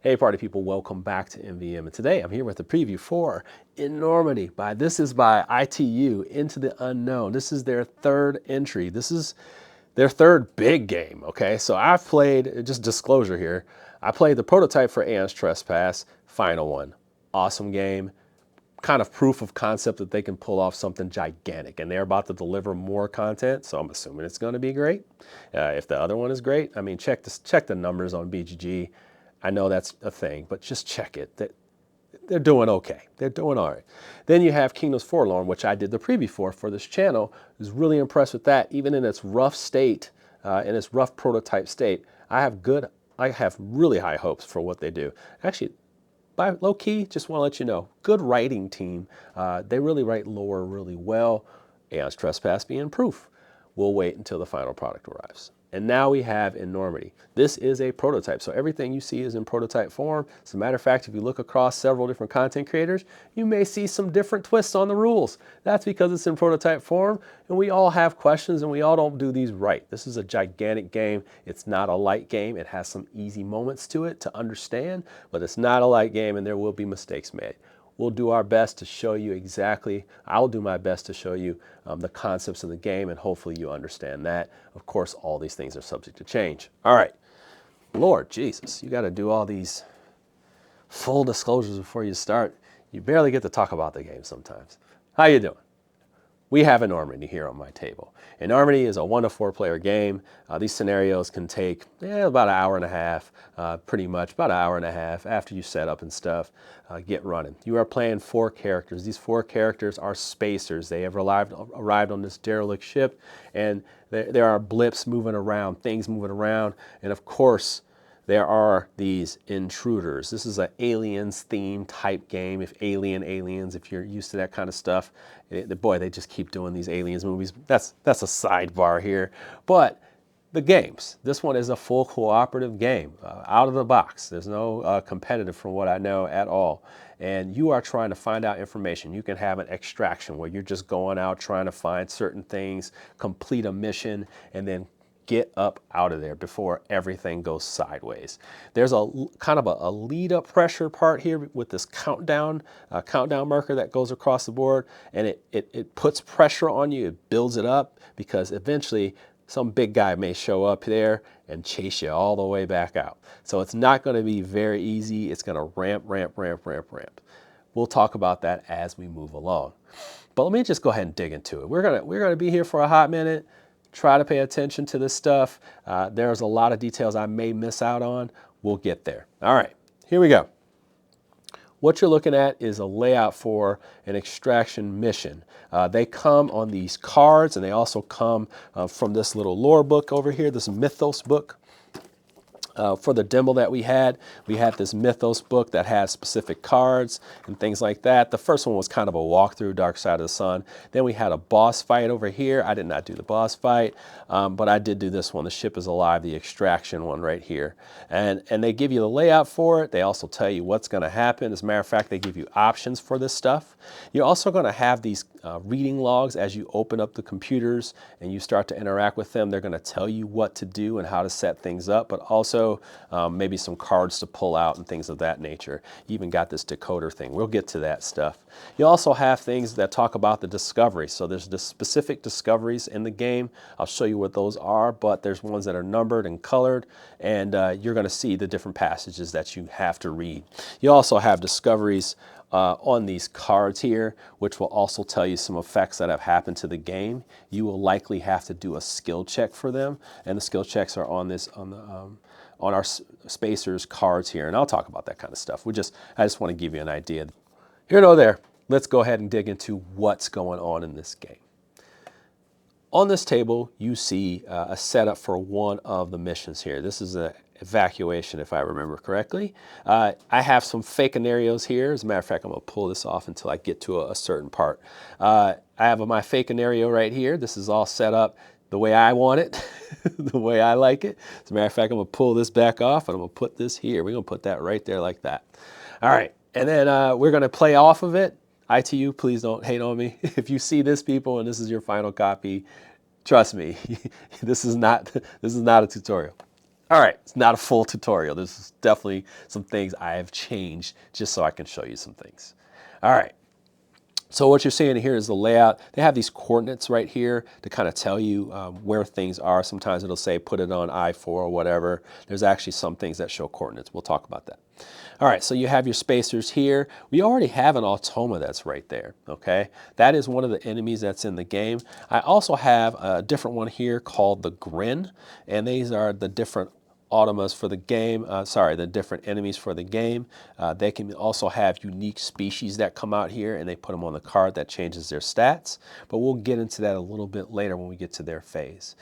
Hey party people, welcome back to MVM, and today I'm here with the preview for Enormity. This is by ITU, Into the Unknown. This is their third entry. This is their third big game, okay? So I've played, just disclosure here, I played the prototype for Aeon's Trespass, final one. Awesome game, kind of proof of concept that they can pull off something gigantic, and they're about to deliver more content, so I'm assuming it's going to be great. If the other one is great, I mean, check the numbers on BGG. I know that's a thing, but just check it. They're doing okay. They're doing all right. Then you have Kingdoms Forlorn, which I did the preview for this channel. I was really impressed with that, even in its rough state, in its rough prototype state. I have really high hopes for what they do. Actually, by low key, just want to let you know, good writing team. They really write lore really well. Aeon's Trespass being proof. We'll wait until the final product arrives. And now we have Enormity. This is a prototype, so everything you see is in prototype form. As a matter of fact, if you look across several different content creators, you may see some different twists on the rules. That's because it's in prototype form, and we all have questions, and we all don't do these right. This is a gigantic game. It's not a light game. It has some easy moments to it to understand, but it's not a light game, and there will be mistakes made. We'll do our best to show you exactly, I'll do my best to show you the concepts of the game, and hopefully you understand that. Of course, all these things are subject to change. All right, Lord Jesus, you got to do all these full disclosures before you start. You barely get to talk about the game sometimes. How you doing? We have Enormity here on my table. Enormity is a 1 to 4 player game. These scenarios can take about an hour and a half, pretty much about an hour and a half after you set up and stuff, get running. You are playing 4 characters. These 4 characters are spacers. They have arrived on this derelict ship, and there are blips moving around, things moving around, and of course, there are these intruders. This is an aliens theme type game. If aliens, if you're used to that kind of stuff, boy, they just keep doing these aliens movies. That's a sidebar here. But the games, this one is a full cooperative game, out of the box. There's no competitive from what I know at all. And you are trying to find out information. You can have an extraction where you're just going out trying to find certain things, complete a mission, and then get up out of there before everything goes sideways. There's a kind of a lead up pressure part here with this countdown marker that goes across the board, and it puts pressure on you. It builds it up because eventually some big guy may show up there and chase you all the way back out. So it's not going to be very easy. It's going to ramp. We'll talk about that as we move along. But let me just go ahead and dig into it. We're gonna be here for a hot minute. Try to pay attention to this stuff. There's a lot of details I may miss out on. We'll get there. All right, here we go. What you're looking at is a layout for an extraction mission. They come on these cards, and they also come from this little lore book over here, this mythos book. For the demo that we had this mythos book that has specific cards and things like that. The first one was kind of a walkthrough, Dark Side of the Sun. Then we had a boss fight over here. I did not do the boss fight, but I did do this one, The Ship is Alive, the extraction one right here. And they give you the layout for it. They also tell you what's going to happen. As a matter of fact, they give you options for this stuff. You're also going to have these reading logs as you open up the computers and you start to interact with them. They're going to tell you what to do and how to set things up, but also maybe some cards to pull out and things of that nature. You even got this decoder thing. We'll get to that stuff. You also have things that talk about the discovery. So there's the specific discoveries in the game. I'll show you what those are, but there's ones that are numbered and colored, and you're going to see the different passages that you have to read. You also have discoveries on these cards here, which will also tell you some effects that have happened to the game. You will likely have to do a skill check for them, and the skill checks are on our spacers cards here, and I'll talk about that kind of stuff. I just want to give you an idea. Here nor there, let's go ahead and dig into what's going on in this game. On this table, you see a setup for one of the missions here. This is an evacuation, if I remember correctly. I have some fake scenarios here. As a matter of fact, I'm going to pull this off until I get to a certain part. I have my fake scenario right here. This is all set up the way I want it, the way I like it. As a matter of fact, I'm going to pull this back off, and I'm going to put this here. We're going to put that right there like that. All right, and then we're going to play off of it. ITU, please don't hate on me. If you see this, people, and this is your final copy, trust me, this is not a tutorial. All right, it's not a full tutorial. This is definitely some things I have changed just so I can show you some things. All right. So what you're seeing here is the layout. They have these coordinates right here to kind of tell you where things are. Sometimes it'll say put it on I-4 or whatever. There's actually some things that show coordinates. We'll talk about that. All right, so you have your spacers here. We already have an Automa that's right there, okay? That is one of the enemies that's in the game. I also have a different one here called the Grin, and these are the different Automas for the game, the different enemies for the game. They can also have unique species that come out here and they put them on the card that changes their stats, but we'll get into that a little bit later when we get to their phase.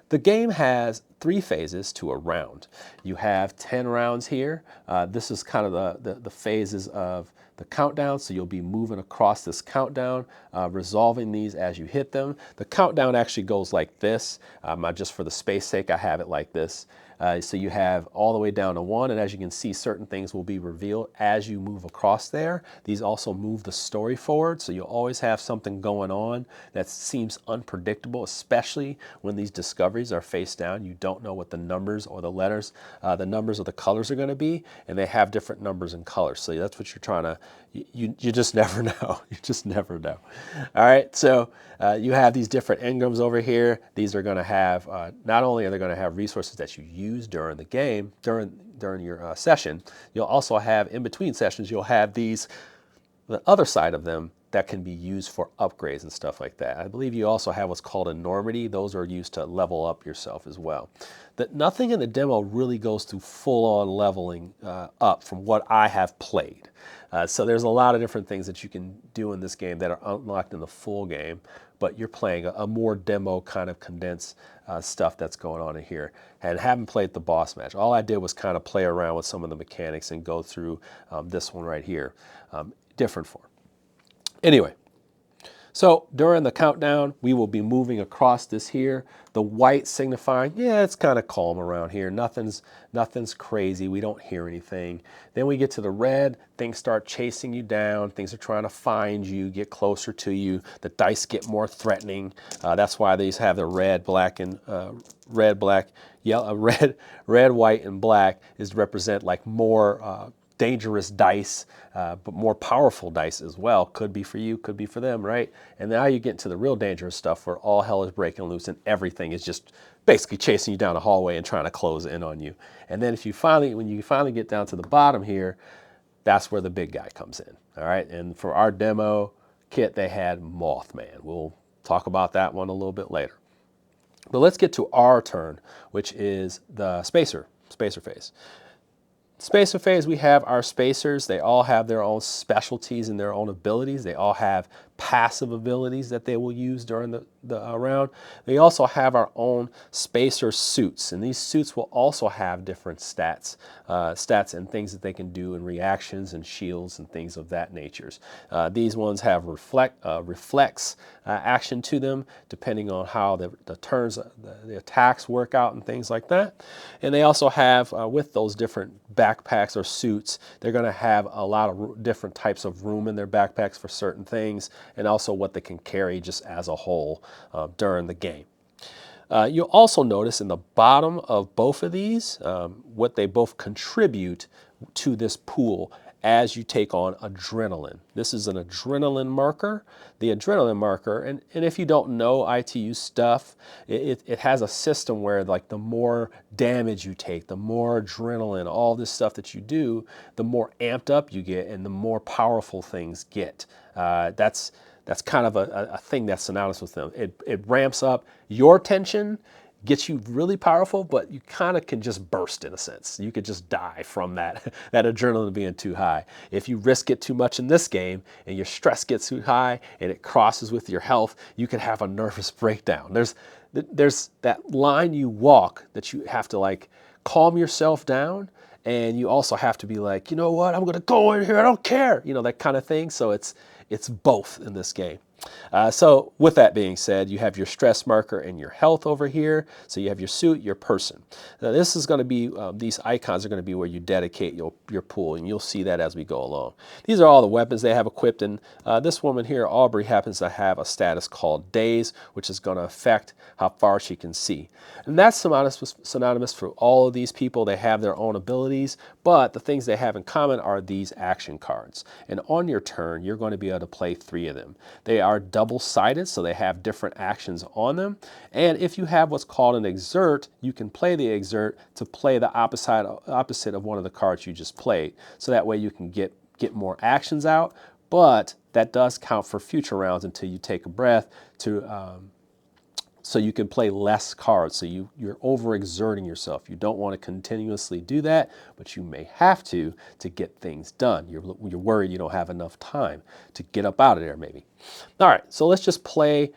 The game has 3 phases to a round. You have 10 rounds here. This is kind of the phases of the countdown, so you'll be moving across this countdown, resolving these as you hit them. The countdown actually goes like this. Just for the space sake, I have it like this. So you have all the way down to 1, and as you can see, certain things will be revealed as you move across there. These also move the story forward, so you'll always have something going on that seems unpredictable, especially when these discoveries are face down. You don't know what the numbers or the letters, the numbers or the colors are going to be, and they have different numbers and colors. So that's what you're trying to, you just never know. You just never know. All right, so you have these different engrams over here. These are going to have, not only are they going to have resources that you use during the game, during your session, you'll also have, in between sessions, you'll have these, the other side of them that can be used for upgrades and stuff like that. I believe you also have what's called Enormity. Those are used to level up yourself as well. Nothing in the demo really goes to full-on leveling up from what I have played. So there's a lot of different things that you can do in this game that are unlocked in the full game, but you're playing a more demo kind of condensed stuff that's going on in here. And haven't played the boss match. All I did was kind of play around with some of the mechanics and go through this one right here. Different form. Anyway, so during the countdown, we will be moving across this here. The white signifying, yeah, it's kind of calm around here. Nothing's crazy. We don't hear anything. Then we get to the red. Things start chasing you down. Things are trying to find you, get closer to you. The dice get more threatening. That's why these have the red, black, and red, black, yellow, red, white, and black is to represent like more dangerous dice, but more powerful dice as well. Could be for you, could be for them, right? And now you get into the real dangerous stuff where all hell is breaking loose and everything is just basically chasing you down a hallway and trying to close in on you. And then when you finally get down to the bottom here, that's where the big guy comes in, all right? And for our demo kit, they had Mothman. We'll talk about that one a little bit later. But let's get to our turn, which is the spacer phase. Spacer phase, we have our spacers. They all have their own specialties and their own abilities. They all have passive abilities that they will use during the round. They also have our own spacer suits, and these suits will also have different stats and things that they can do and reactions and shields and things of that nature. These ones have reflex action to them, depending on how the turns, the attacks work out and things like that. And they also have, with those different backpacks or suits, they're going to have a lot of different types of room in their backpacks for certain things, and also what they can carry just as a whole during the game. You'll also notice in the bottom of both of these what they both contribute to this pool as you take on adrenaline. This is an adrenaline marker. The adrenaline marker, and if you don't know ITU stuff, it has a system where like the more damage you take, the more adrenaline, all this stuff that you do, the more amped up you get and the more powerful things get. That's kind of a thing that's synonymous with them. It ramps up your tension, gets you really powerful, but you kind of can just burst in a sense. You could just die from that adrenaline being too high. If you risk it too much in this game and your stress gets too high and it crosses with your health, you could have a nervous breakdown. There's that line you walk that you have to like calm yourself down, and you also have to be like, you know what, I'm gonna go in here, I don't care, you know, that kind of thing. So it's both in this game. So with that being said, you have your stress marker and your health over here. So you have your suit, your person. Now this is going to be, these icons are going to be where you dedicate your pool, and you'll see that as we go along. These are all the weapons they have equipped, and this woman here, Aubrey, happens to have a status called Daze, which is going to affect how far she can see. And that's synonymous for all of these people. They have their own abilities, but the things they have in common are these action cards. And on your turn, you're going to be able to play 3 of them. They are double-sided, so they have different actions on them. And if you have what's called an exert, you can play the exert to play the opposite of one of the cards you just played. So that way you can get more actions out, but that does count for future rounds until you take a breath to so you can play less cards. So you're overexerting yourself. You don't want to continuously do that, but you may have to get things done. You're worried you don't have enough time to get up out of there maybe. All right, so let's just play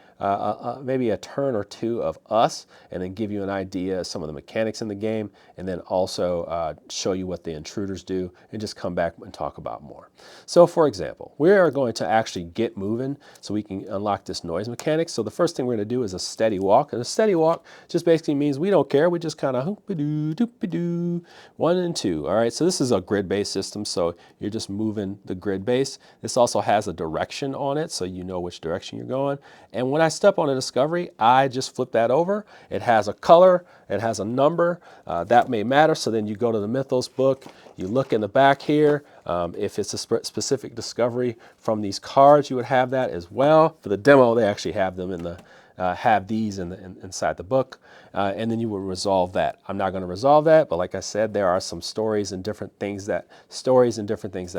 maybe a turn or 2 of us, and then give you an idea of some of the mechanics in the game, and then also show you what the intruders do, and just come back and talk about more. So for example, we are going to actually get moving so we can unlock this noise mechanic. So the first thing we're going to do is a steady walk, and a steady walk just basically means we don't care. We just kind of hoop-a-doo, doop-a-doo, 1 and 2. All right, so this is a grid-based system, so you're just moving the grid base. This also has a direction on it, so you know which direction you're going. And when I step on a discovery, I just flip that over. It has a color, it has a number, that may matter. So then you go to the Mythos book, you look in the back here. If it's a specific discovery from these cards, you would have that as well. For the demo, they actually have them in the have these inside the book, and then you will resolve that. I'm not going to resolve that, but like I said, there are some stories and different things that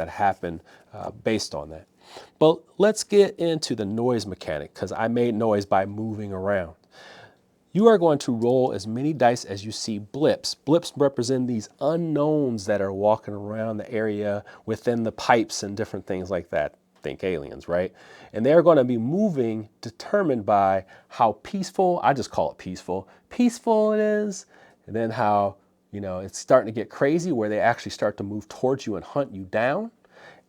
happen based on that. But let's get into the noise mechanic, because I made noise by moving around. You are going to roll as many dice as you see blips. Blips represent these unknowns that are walking around the area within the pipes and different things like that. Think aliens, right? And they're going to be moving determined by how peaceful, I just call it peaceful it is, and then how, it's starting to get crazy where they actually start to move towards you and hunt you down.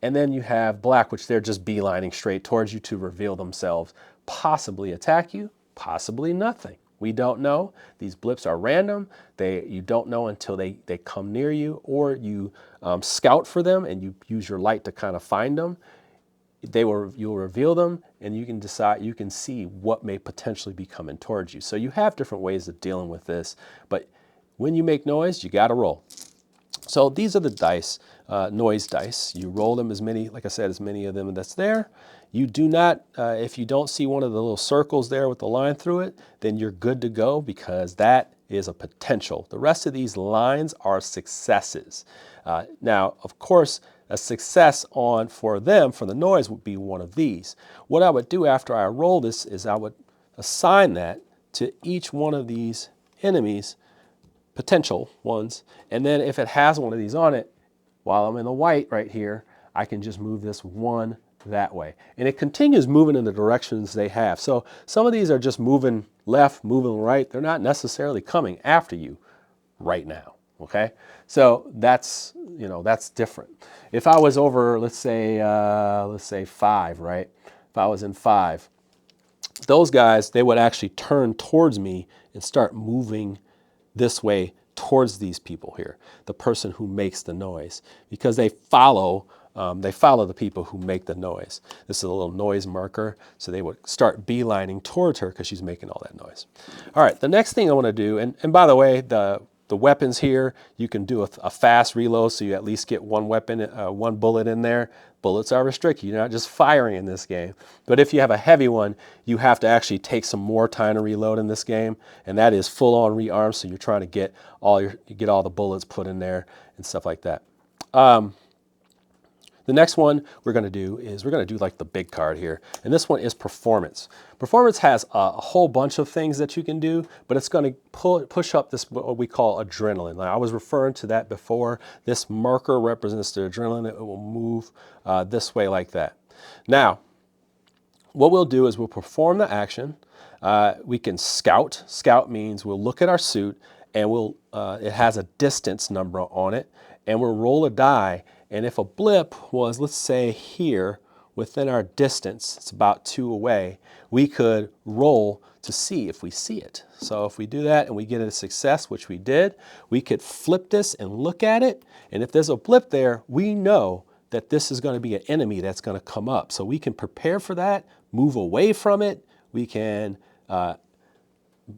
And then you have black, which they're just beelining straight towards you to reveal themselves, possibly attack you, possibly nothing. We don't know. These blips are random. You don't know until they come near you, or you scout for them and you use your light to kind of find them. You'll reveal them, and you can see what may potentially be coming towards you. So you have different ways of dealing with this, but when you make noise, you got to roll. So these are the dice, noise dice. You roll them as many, like I said, as many of them that's there. You do not, if you don't see one of the little circles there with the line through it, then you're good to go, because that is a potential. The rest of these lines are successes. Now, of course, a success for the noise would be one of these. What I would do after I roll this is I would assign that to each one of these enemies, potential ones, and then if it has one of these on it, while I'm in the white right here, I can just move this one that way. And it continues moving in the directions they have. So some of these are just moving left, moving right. They're not necessarily coming after you right now, okay? So that's different. If I was over, let's say 5, right? If I was in 5, those guys, they would actually turn towards me and start moving this way towards these people here, the person who makes the noise, because they follow the people who make the noise. This is a little noise marker, so they would start beelining towards her because she's making all that noise. All right, the next thing I want to do, and by the way, the weapons here, you can do a fast reload, so you at least get one bullet in there. Bullets are restricted. You're not just firing in this game. But if you have a heavy one, you have to actually take some more time to reload in this game, and that is full on rearm. So you're trying to get all the bullets put in there and stuff like that. The next one we're going to do like the big card here, and this one is performance. Performance has a whole bunch of things that you can do, but it's going to push up this, what we call adrenaline. Now, I was referring to that before. This marker represents the adrenaline. It will move this way like that. Now, what we'll do is we'll perform the action. We can scout. Scout means we'll look at our suit, and it has a distance number on it, and we'll roll a die. And if a blip was, let's say here, within our distance, it's about 2 away, we could roll to see if we see it. So if we do that and we get a success, which we did, we could flip this and look at it. And if there's a blip there, we know that this is going to be an enemy that's going to come up. So we can prepare for that, move away from it. We can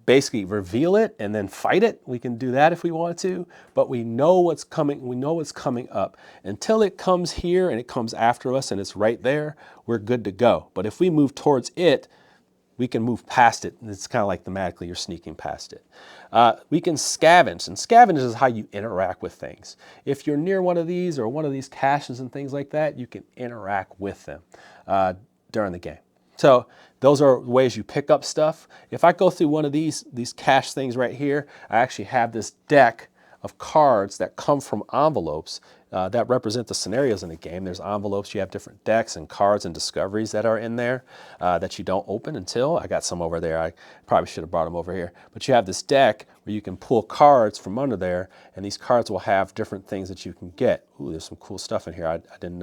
basically reveal it and then fight it. We can do that if we want to, but we know what's coming. We know what's coming up. Until it comes here and it comes after us and it's right there, we're good to go. But if we move towards it, we can move past it. It's kind of like thematically you're sneaking past it. We can scavenge, and scavenge is how you interact with things. If you're near one of these or one of these caches and things like that, you can interact with them during the game. So those are ways you pick up stuff. If I go through one of these cache things right here, I actually have this deck of cards that come from envelopes that represent the scenarios in the game. There's envelopes, you have different decks and cards and discoveries that are in there that you don't open until. I got some over there. I probably should have brought them over here. But you have this deck where you can pull cards from under there, and these cards will have different things that you can get. Ooh, there's some cool stuff in here. I didn't,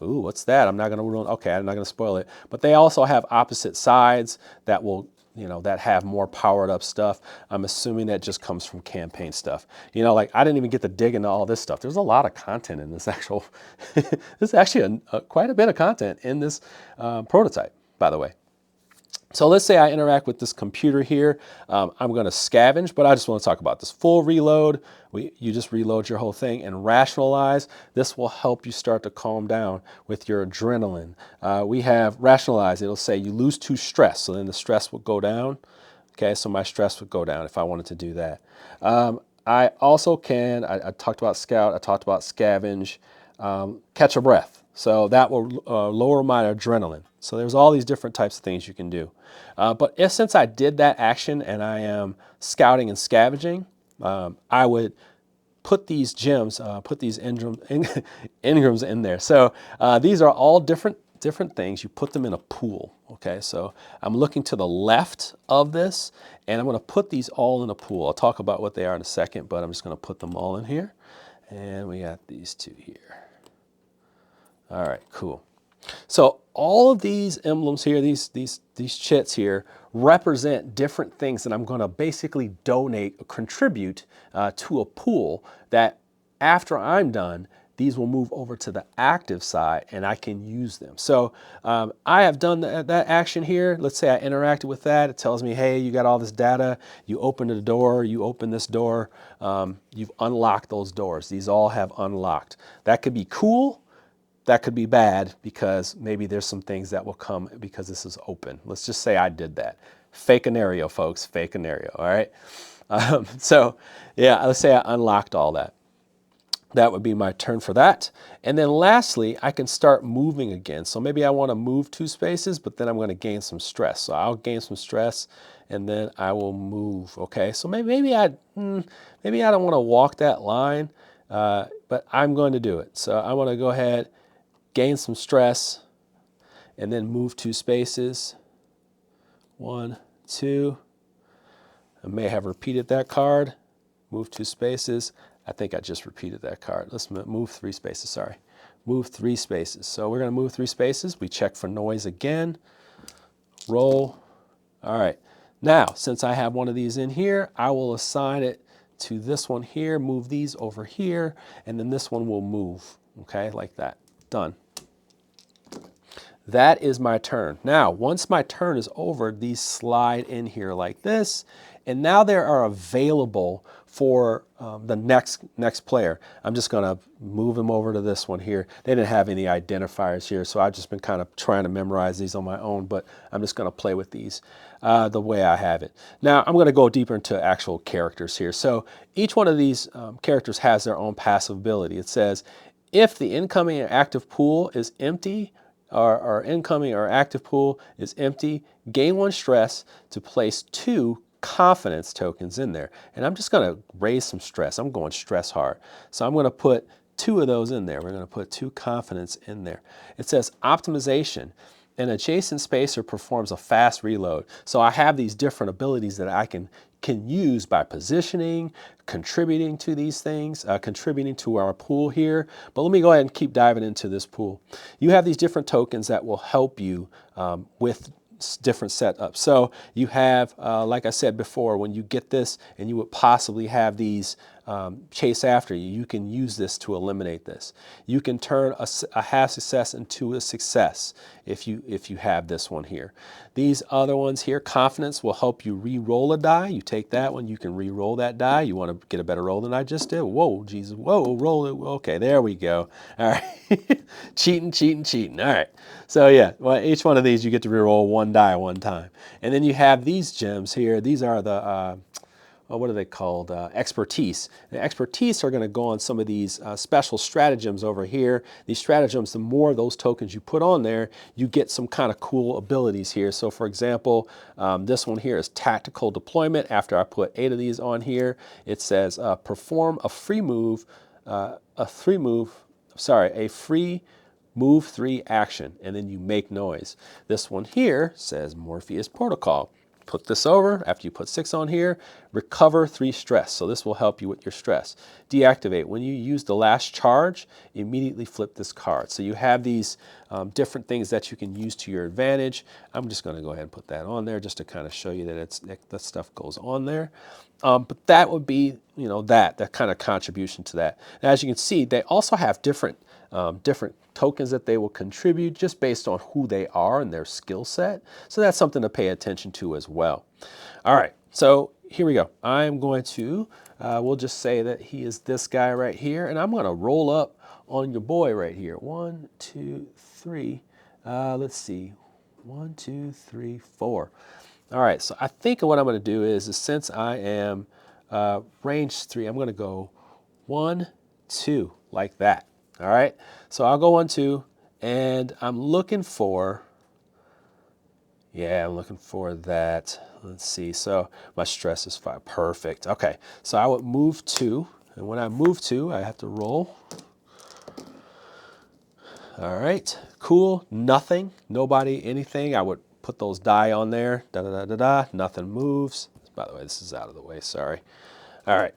ooh, what's that? I'm not going to ruin, okay, I'm not going to spoil it. But they also have opposite sides that will, you know, that have more powered up stuff. I'm assuming that just comes from campaign stuff. You know, like I didn't even get to dig into all this stuff. There's a lot of content in this actual, there's actually quite a bit of content in this prototype, by the way. So let's say I interact with this computer here. I'm going to scavenge, but I just want to talk about this full reload. You just reload your whole thing and rationalize. This will help you start to calm down with your adrenaline. We have rationalize. It'll say you lose 2 stress. So then the stress will go down. Okay, so my stress would go down if I wanted to do that. I also can, I talked about scout, I talked about scavenge, catch a breath. So that will lower my adrenaline. So there's all these different types of things you can do. But since I did that action and I am scouting and scavenging, I would put these gems, put these engrams in there. So these are all different things. You put them in a pool. Okay, so I'm looking to the left of this, and I'm going to put these all in a pool. I'll talk about what they are in a second, but I'm just going to put them all in here. And we got these 2 here. All right, cool. So all of these emblems here, these chits here, represent different things that I'm going to basically donate or contribute to a pool that after I'm done, these will move over to the active side and I can use them. So I have done that action here. Let's say I interacted with that. It tells me, hey, you got all this data. You opened the door. You open this door. You've unlocked those doors. These all have unlocked. That could be cool. That could be bad because maybe there's some things that will come because this is open. Let's just say I did that. Fake scenario, folks, fake scenario, all right? So yeah, let's say I unlocked all that. That would be my turn for that. And then lastly, I can start moving again. So maybe I want to move 2 spaces, but then I'm going to gain some stress. So I'll gain some stress and then I will move, okay? So maybe I don't want to walk that line, but I'm going to do it. So I want to go ahead, gain some stress, and then move 2 spaces. 1, 2. I may have repeated that card. Move 2 spaces. I think I just repeated that card. Let's move 3 spaces, sorry. Move 3 spaces. So we're going to move 3 spaces. We check for noise again. Roll. All right. Now, since I have one of these in here, I will assign it to this one here, move these over here, and then this one will move, okay, like that. Done. That is my turn. Now, once my turn is over, these slide in here like this, and now they are available for the next player. I'm just going to move them over to this one here. They didn't have any identifiers here, so I've just been kind of trying to memorize these on my own, but I'm just going to play with these the way I have it. Now, I'm going to go deeper into actual characters here. So each one of these characters has their own passive ability. It says, if the incoming or active pool is empty, or incoming or active pool is empty, gain 1 stress to place 2 confidence tokens in there. And I'm just going to raise some stress. I'm going stress hard. So I'm going to put 2 of those in there. We're going to put 2 confidence in there. It says optimization. An adjacent spacer performs a fast reload. So I have these different abilities that I can can use by positioning, contributing to these things, contributing to our pool here. But let me go ahead and keep diving into this pool. You have these different tokens that will help you with different setups. So you have, like I said before, when you get this and you would possibly have these chase after you, you can use this to eliminate this. You can turn a half success into a success if you have this one here. These other ones here, confidence, will help you re-roll a die. You take that one, you can re-roll that die. You want to get a better roll than I just did. Whoa, Jesus, whoa, roll it. Okay, there we go. All right, cheating, cheating, cheating. All right, so yeah, well, each one of these you get to re-roll one die one time. And then you have these gems here. These are the what are they called? Expertise. The expertise are going to go on some of these special stratagems over here. These stratagems, the more of those tokens you put on there, you get some kind of cool abilities here. So for example, this one here is tactical deployment. After I put 8 of these on here, it says perform a free move, a free move 3 action, and then you make noise. This one here says Morpheus Protocol. Put this over, after you put 6 on here, recover 3 stress. So this will help you with your stress. Deactivate, when you use the last charge, immediately flip this card. So you have these different things that you can use to your advantage. I'm just gonna go ahead and put that on there just to kind of show you that that stuff goes on there. But that would be, that kind of contribution to that. And as you can see, they also have different tokens that they will contribute just based on who they are and their skill set. So that's something to pay attention to as well. All right, so here we go. I'm going to, we'll just say that he is this guy right here, and I'm going to roll up on your boy right here. 1, 2, 3. Let's see. 1, 2, 3, 4. All right, so I think what I'm going to do is since I am range 3, I'm going to go 1, 2, like that. All right, so I'll go 1, 2, and I'm looking for, I'm looking for that. Let's see, so my stress is 5, perfect. Okay, so I would move 2, and when I move 2, I have to roll. All right, cool, nothing, nobody, anything. I would put those die on there, nothing moves. By the way, this is out of the way, sorry. All right,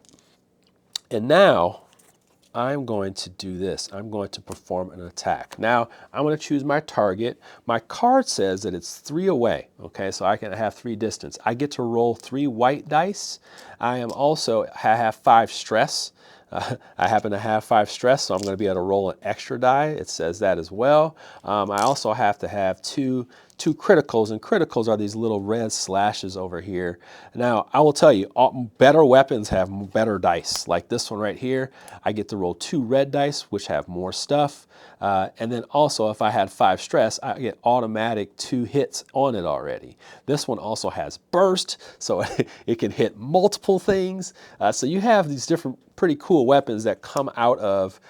and now I'm going to do this. I'm going to perform an attack. Now, I'm going to choose my target. My card says that it's 3 away, okay? So I can have 3 distance. I get to roll 3 white dice. I have 5 stress. I happen to have 5 stress, so I'm going to be able to roll an extra die. It says that as well. I also have to have two criticals, and criticals are these little red slashes over here. Now, I will tell you, better weapons have better dice. Like this one right here, I get to roll 2 red dice, which have more stuff. And then also, if I had 5 stress, I get automatic 2 hits on it already. This one also has burst, so it can hit multiple things. So you have these different pretty cool weapons that come out of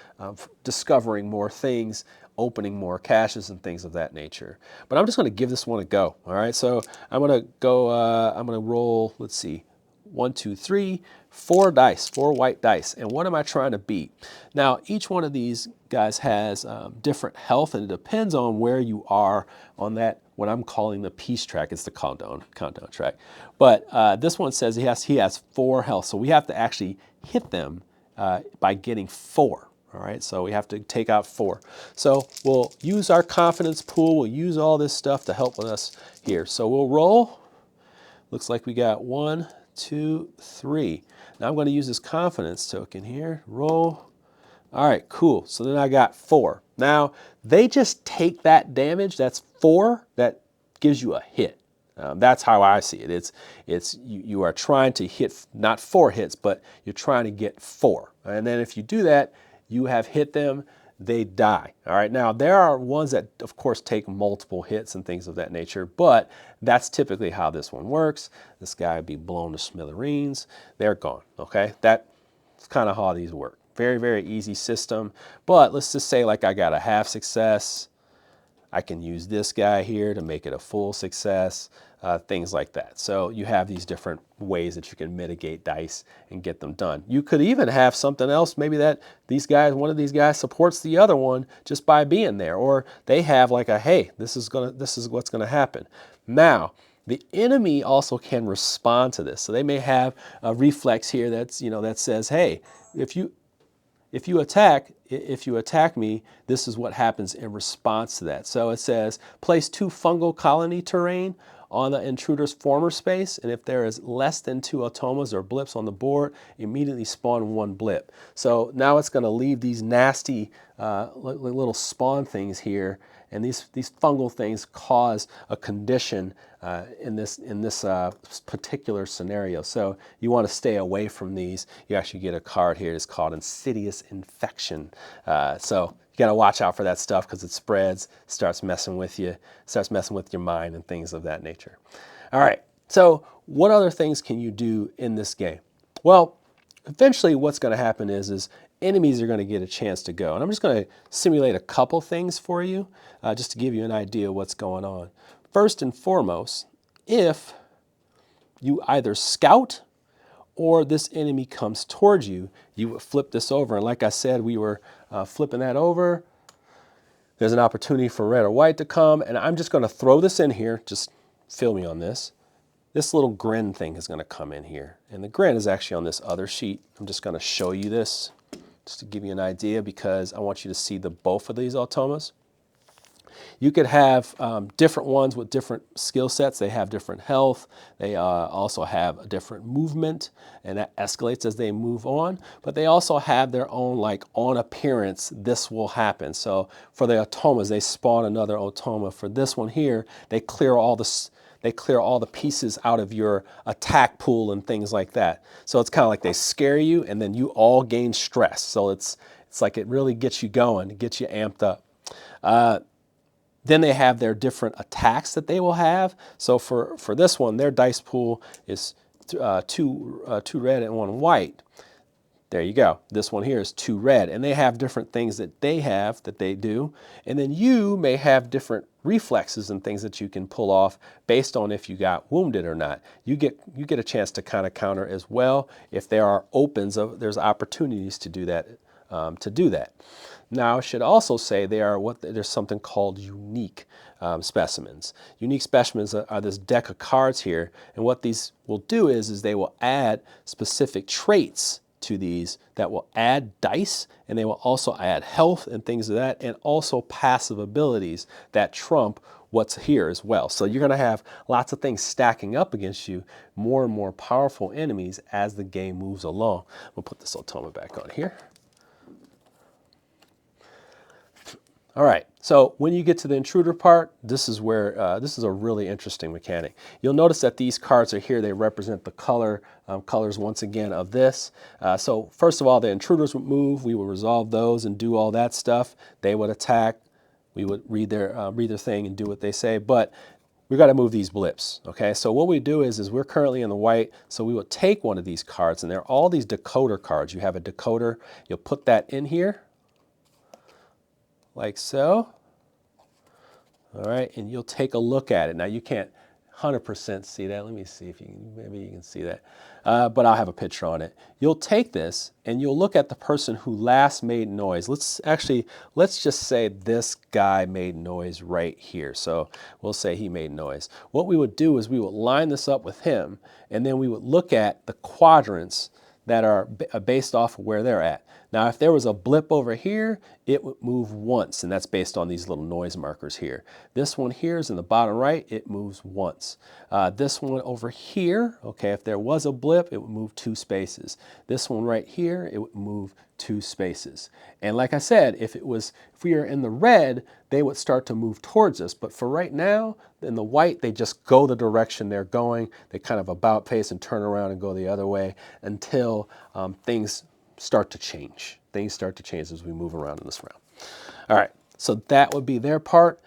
discovering more things, opening more caches and things of that nature. But I'm just going to give this one a go. All right, so I'm going to go, I'm going to roll, let's see, 1, 2, 3, 4 dice, 4 white dice. And what am I trying to beat? Now, each one of these guys has different health, and it depends on where you are on that, what I'm calling the peace track. It's the countdown track. But this one says he has 4 health, so we have to actually hit them by getting 4. All right, so we have to take out 4. So we'll use our confidence pool. We'll use all this stuff to help with us here. So we'll roll. Looks like we got 1, 2, 3. Now I'm going to use this confidence token here. Roll. All right, cool. So then I got 4. Now they just take that damage. That's 4. That gives you a hit. That's how I see it. You are trying to hit not 4 hits, but you're trying to get 4. And then if you do that, you have hit them, they die. All right, now there are ones that of course take multiple hits and things of that nature, but that's typically how this one works. This guy would be blown to smithereens, they're gone, okay? That's kind of how these work. Very, very easy system, but let's just say like I got a half success, I can use this guy here to make it a full success, things like that. So you have these different ways that you can mitigate dice and get them done. You could even have something else, maybe that one of these guys supports the other one just by being there, or they have like a, hey, this is what's gonna happen. Now, The enemy also can respond to this. So they may have a reflex here that's, that says, hey, if you attack me, this is what happens in response to that. So it says, place 2 fungal colony terrain on the intruder's former space, and if there is less than 2 automas or blips on the board, immediately spawn 1 blip. So now it's going to leave these nasty little spawn things here, and these fungal things cause a condition in this particular scenario. So you want to stay away from these. You actually get a card here. It's called Insidious Infection. So you got to watch out for that stuff because it spreads, starts messing with you, starts messing with your mind and things of that nature. All right. So what other things can you do in this game? Well, eventually what's going to happen is enemies are going to get a chance to go. And I'm just going to simulate a couple things for you just to give you an idea of what's going on. First and foremost, if you either scout or this enemy comes towards you, you would flip this over. And like I said, we were flipping that over. There's an opportunity for red or white to come. And I'm just going to throw this in here. Just feel me on this. This little grin thing is going to come in here. And the grin is actually on this other sheet. I'm just going to show you this just to give you an idea because I want you to see both of these automas. You could have different ones with different skill sets. They have different health. They also have a different movement, and that escalates as they move on. But they also have their own, like, on appearance, this will happen. So for the automas, they spawn another automa. For this one here, they clear all the pieces out of your attack pool and things like that. So it's kind of like they scare you, and then you all gain stress. So it's like it really gets you going, it gets you amped up. Then they have their different attacks that they will have. So for this one, their dice pool is 2 red and 1 white. There you go. This one here is 2 red. And they have different things that they have that they do. And then you may have different reflexes and things that you can pull off based on if you got wounded or not. You get a chance to kind of counter as well. If there are opens, there's opportunities to do that. Now, I should also say there's something called unique specimens. Unique specimens are this deck of cards here, and what these will do is they will add specific traits to these that will add dice, and they will also add health and things of that, and also passive abilities that trump what's here as well. So you're going to have lots of things stacking up against you, more and more powerful enemies as the game moves along. We'll put this Automa back on here. All right, so when you get to the intruder part, this is where, this is a really interesting mechanic. You'll notice that these cards are here. They represent the colors once again of this. So first of all, the intruders would move. We would resolve those and do all that stuff. They would attack. We would read their thing and do what they say. But we've got to move these blips, okay? So what we do is we're currently in the white, so we will take one of these cards, and they're all these decoder cards. You have a decoder. You'll put that in here, like so. All right, and you'll take a look at it. Now you can't 100% see that. Let me see if maybe you can see that. But I'll have a picture on it. You'll take this and you'll look at the person who last made noise. Let's just say this guy made noise right here. So we'll say he made noise. What we would do is we would line this up with him, and then we would look at the quadrants that are based off of where they're at. Now, if there was a blip over here, it would move once, and that's based on these little noise markers here. This one here is in the bottom right, it moves once. This one over here, okay, if there was a blip, it would move 2 spaces. This one right here, it would move 2 spaces. And like I said, if we are in the red, they would start to move towards us. But for right now, in the white, they just go the direction they're going. They kind of about face and turn around and go the other way until things start to change. Things start to change as we move around in this round. All right, so that would be their part.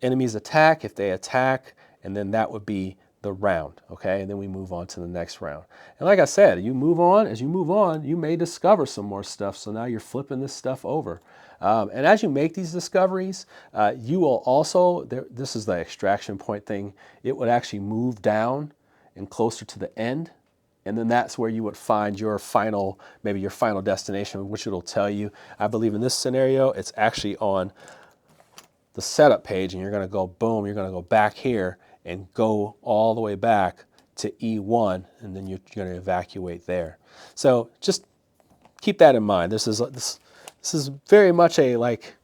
Enemies attack if they attack, and then that would be the round, okay? And then we move on to the next round. And like I said, as you move on, you may discover some more stuff. So now you're flipping this stuff over. And as you make these discoveries, you will also, this is the extraction point thing, it would actually move down and closer to the end. And then that's where you would find your final, maybe your final destination, which it'll tell you. I believe in this scenario, it's actually on the setup page, and you're going to go, boom, you're going to go back here, and go all the way back to E1, and then you're going to evacuate there. So just keep that in mind. This is very much a like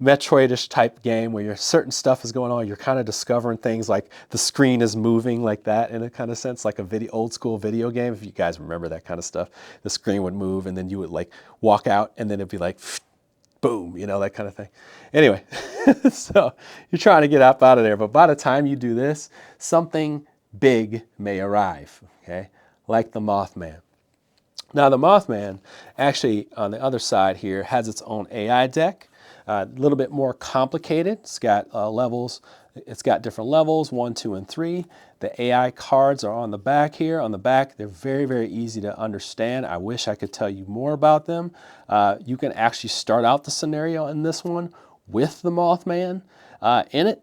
Metroidish type game where certain stuff is going on. You're kind of discovering things like the screen is moving like that in a kind of sense, like a old school video game. If you guys remember that kind of stuff, the screen would move and then you would like walk out and then it'd be like, boom, you know, that kind of thing. Anyway, so you're trying to get up out of there. But by the time you do this, something big may arrive, okay? Like the Mothman. Now the Mothman actually on the other side here has its own AI deck, a little bit more complicated. It's got levels, it's got different levels, 1, 2, and 3. The AI cards are on the back here. On the back, they're very, very easy to understand. I wish I could tell you more about them. You can actually start out the scenario in this one with the Mothman in it.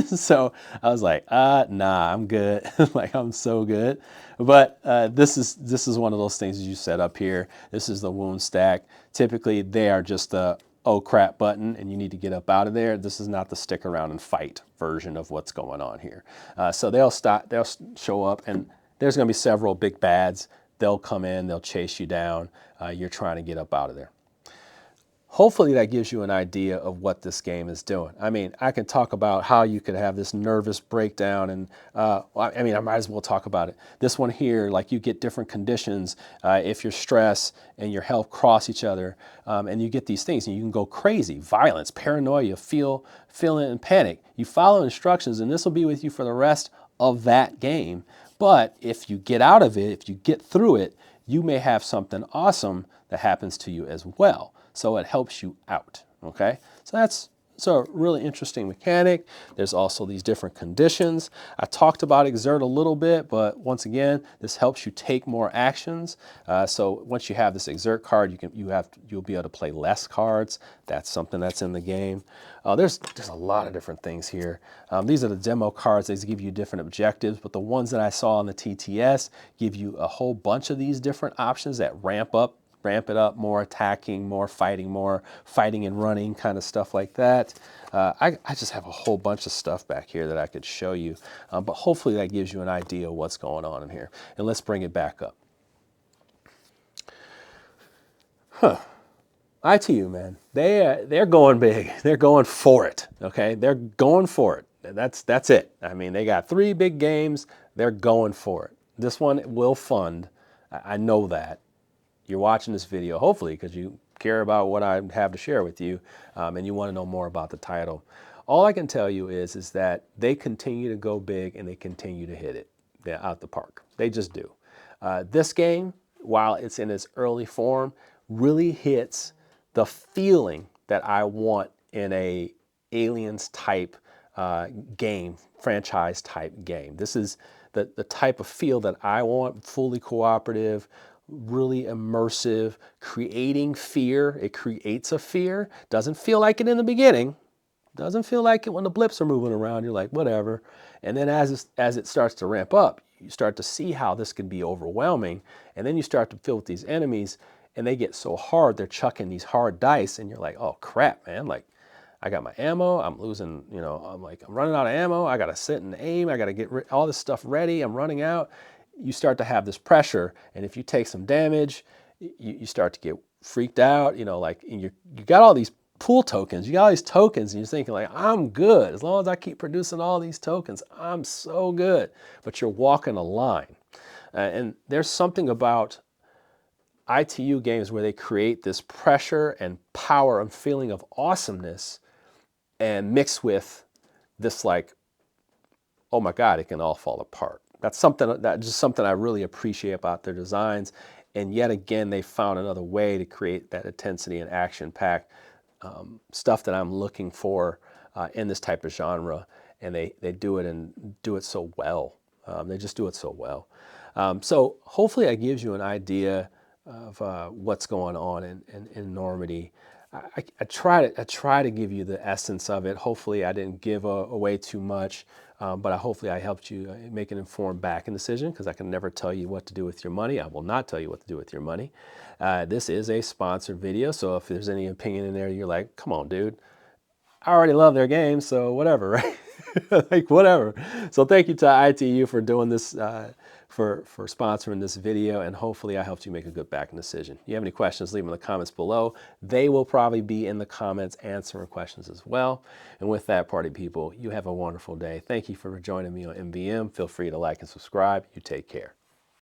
So I was like, nah, I'm good. Like I'm so good. But this is one of those things you set up here. This is the wound stack. Typically they are just the oh crap button and you need to get up out of there. This is not the stick around and fight version of what's going on here. So they'll show up and there's going to be several big bads. They'll come in, they'll chase you down. You're trying to get up out of there. Hopefully that gives you an idea of what this game is doing. I mean, I can talk about how you could have this nervous breakdown and, I mean, I might as well talk about it. This one here, like you get different conditions if your stress and your health cross each other and you get these things and you can go crazy, violence, paranoia, feeling and panic. You follow instructions and this will be with you for the rest of that game. But if you get out of it, if you get through it, you may have something awesome that happens to you as well. So it helps you out, okay? So that's a really interesting mechanic. There's also these different conditions. I talked about exert a little bit, but once again, this helps you take more actions. So once you have this exert card, you'll be able to play less cards. That's something that's in the game. There's a lot of different things here. These are the demo cards. They give you different objectives, but the ones that I saw on the TTS give you a whole bunch of these different options that ramp it up, more attacking, more fighting and running, kind of stuff like that. I just have a whole bunch of stuff back here that I could show you, but hopefully that gives you an idea of what's going on in here. And let's bring it back up. ITU, man, they're going big. They're going for it, okay? They're going for it. That's it. I mean, they got 3 big games. They're going for it. This one will fund. I know that. You're watching this video, hopefully, because you care about what I have to share with you and you want to know more about the title. All I can tell you is that they continue to go big and they continue to hit it out the park. They just do. This game, while it's in its early form, really hits the feeling that I want in a Aliens type game, franchise type game. This is the type of feel that I want, fully cooperative, really immersive, creating fear. It creates a fear. Doesn't feel like it in the beginning. Doesn't feel like it when the blips are moving around. You're like, whatever. And then as it starts to ramp up, you start to see how this can be overwhelming. And then you start to feel with these enemies and they get so hard, they're chucking these hard dice and you're like, oh crap, man. Like, I got my ammo, I'm losing, you know, I'm running out of ammo. I got to sit and aim. I got to get all this stuff ready. I'm running out. You start to have this pressure, and if you take some damage, you start to get freaked out, you know, like you got all these pool tokens, you got all these tokens, and you're thinking like, I'm good. As long as I keep producing all these tokens, I'm so good. But you're walking a line. And there's something about ITU games where they create this pressure and power and feeling of awesomeness and mixed with this like, oh my God, it can all fall apart. That's just something I really appreciate about their designs. And yet again, they found another way to create that intensity and action-packed stuff that I'm looking for in this type of genre. And they do it so well. They just do it so well. So hopefully that gives you an idea of what's going on in Enormity. I try to give you the essence of it. Hopefully I didn't give away too much. But hopefully I helped you make an informed backing decision, because I can never tell you what to do with your money. I will not tell you what to do with your money. This is a sponsored video, so if there's any opinion in there you're like, come on, dude, I already love their game, so whatever, right? Like whatever. So thank you to ITU for doing this, for sponsoring this video, and hopefully I helped you make a good backing decision. If you have any questions, leave them in the comments below. They will probably be in the comments answering questions as well. And with that, party people, you have a wonderful day. Thank you for joining me on MVM. Feel free to like and subscribe. You take care.